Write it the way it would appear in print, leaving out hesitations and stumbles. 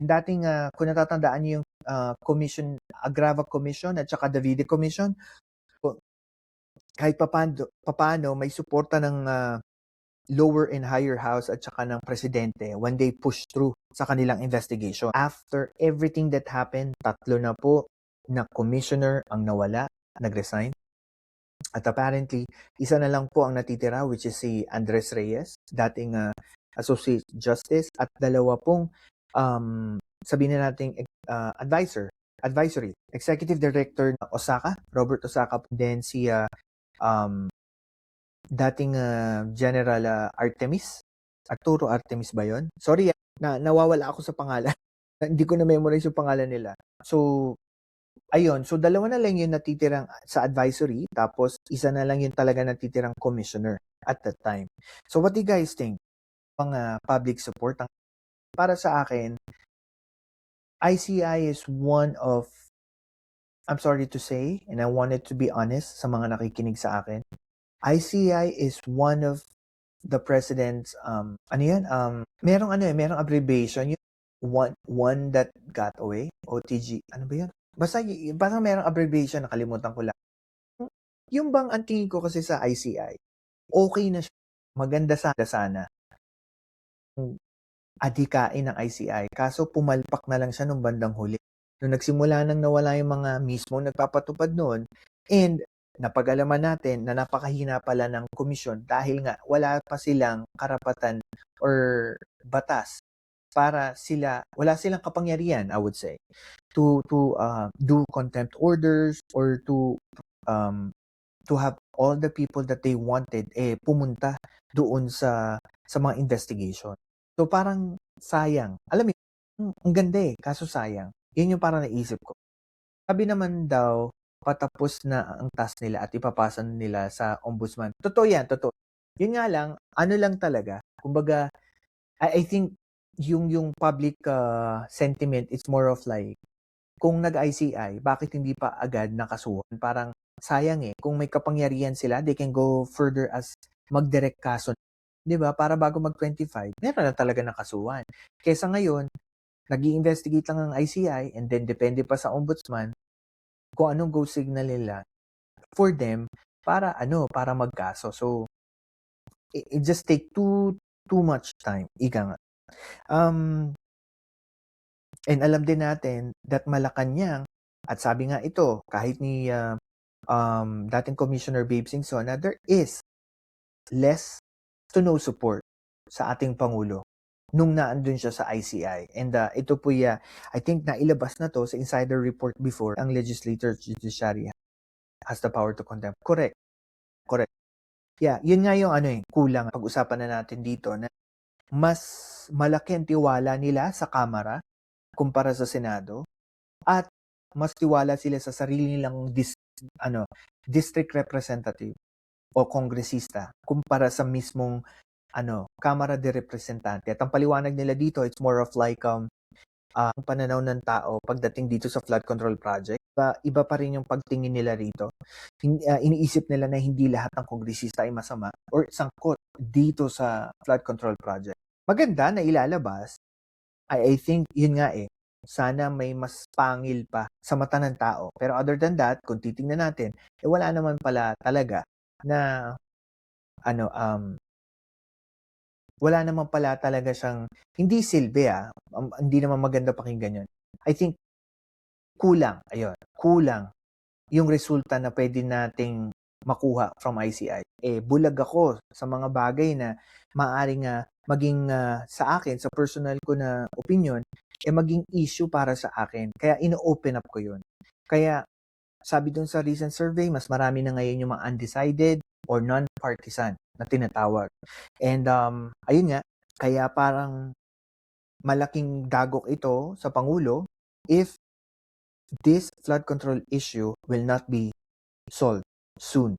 dating, kung natatandaan niyo yung, commission, Agrava Commission at saka Davide Commission, kahit papaano may suporta ng, lower and higher house at saka ng presidente when they push through sa kanilang investigation. After everything that happened, 3 na po na commissioner ang nawala, nag-resign. At apparently, isa na lang po ang natitira, which is si Andres Reyes, dating Associate Justice, at 2 pong sabihin na nating advisory, Executive Director na Osaka, Robert Osaka, then si dating General Arturo Artemis ba yun? Sorry, nawawala ako sa pangalan. Hindi ko na-memorize yung pangalan nila. So, ayun. So, 2 na lang yung natitirang sa advisory, tapos isa na lang yung talaga natitirang commissioner at that time. So, what do you guys think? Public support. Para sa akin, ICI is one of, I'm sorry to say, and I wanted to be honest sa mga nakikinig sa akin, ICI is one of the president's, merong abbreviation, yung one that got away, OTG, ano ba yun? Basta merong abbreviation, nakalimutan ko lang. Yung bang ang tingin ko kasi sa ICI, okay na siya, maganda sana adhikain ng ICI, kaso pumalpak na lang siya nung bandang huli. Nung nagsimula nang nawala yung mga mismo nagpapatupad noon, and napag-alaman natin na napakahina pala ng komisyon dahil nga wala pa silang karapatan or batas para wala silang kapangyarihan, I would say, to do contempt orders or to have all the people that they wanted pumunta doon sa mga investigation. So parang sayang. Alam mo, ang ganda kaso sayang. Yun yung parang naisip ko. Sabi naman daw, patapos na ang task nila at ipapasa nila sa ombudsman. Totoo yan, totoo. Yun nga lang, ano lang talaga, kumbaga, I think yung public sentiment, it's more of like, kung nag-ICI, bakit hindi pa agad nakasuhan? Parang sayang kung may kapangyarihan sila, they can go further as mag-direct kaso. 'Di ba? Para bago mag-25, meron na talaga nakasuhan. Kaysa ngayon, nag-i-investigate lang ang ICI and then depende pa sa ombudsman kung anong go signal nila for them para magkaso. So, it just take too much time. Ika nga. And alam din natin that Malacanang, at sabi nga ito, kahit ni dating Commissioner Babe Singson, na there is less to no support sa ating Pangulo nung naandun siya sa ICI. And ito po I think nailabas na to sa insider report before, ang legislator judiciary has the power to contempt. Correct. Yeah, yun nga yung kulang. Pag-usapan na natin dito na mas malaki ang tiwala nila sa Kamara kumpara sa Senado, at mas tiwala sila sa sarili nilang district representative o kongresista kumpara sa mismong Kamara de Representante. At ang paliwanag nila dito, it's more of like ang pananaw ng tao pagdating dito sa flood control project. Iba pa rin yung pagtingin nila rito. Iniisip nila na hindi lahat ng kongresista ay masama or sangkot dito sa flood control project. Maganda na ilalabas. I think yun nga sana may mas pangil pa sa mata ng tao. Pero other than that, kung titingnan natin, wala naman pala talaga na wala naman pala talaga siyang hindi silbi hindi naman maganda pakinggan yun. I think kulang yung resulta na pwede nating makuha from ICI. Bulag ako sa mga bagay na maaaring maging sa akin, sa personal ko na opinion, maging issue para sa akin. Kaya ino-open up ko yun. Kaya sabi dun sa recent survey, mas marami na ngayon yung mga undecided or non-partisan na tinatawag. And ayun nga, kaya parang malaking dagok ito sa Pangulo if this flood control issue will not be solved soon.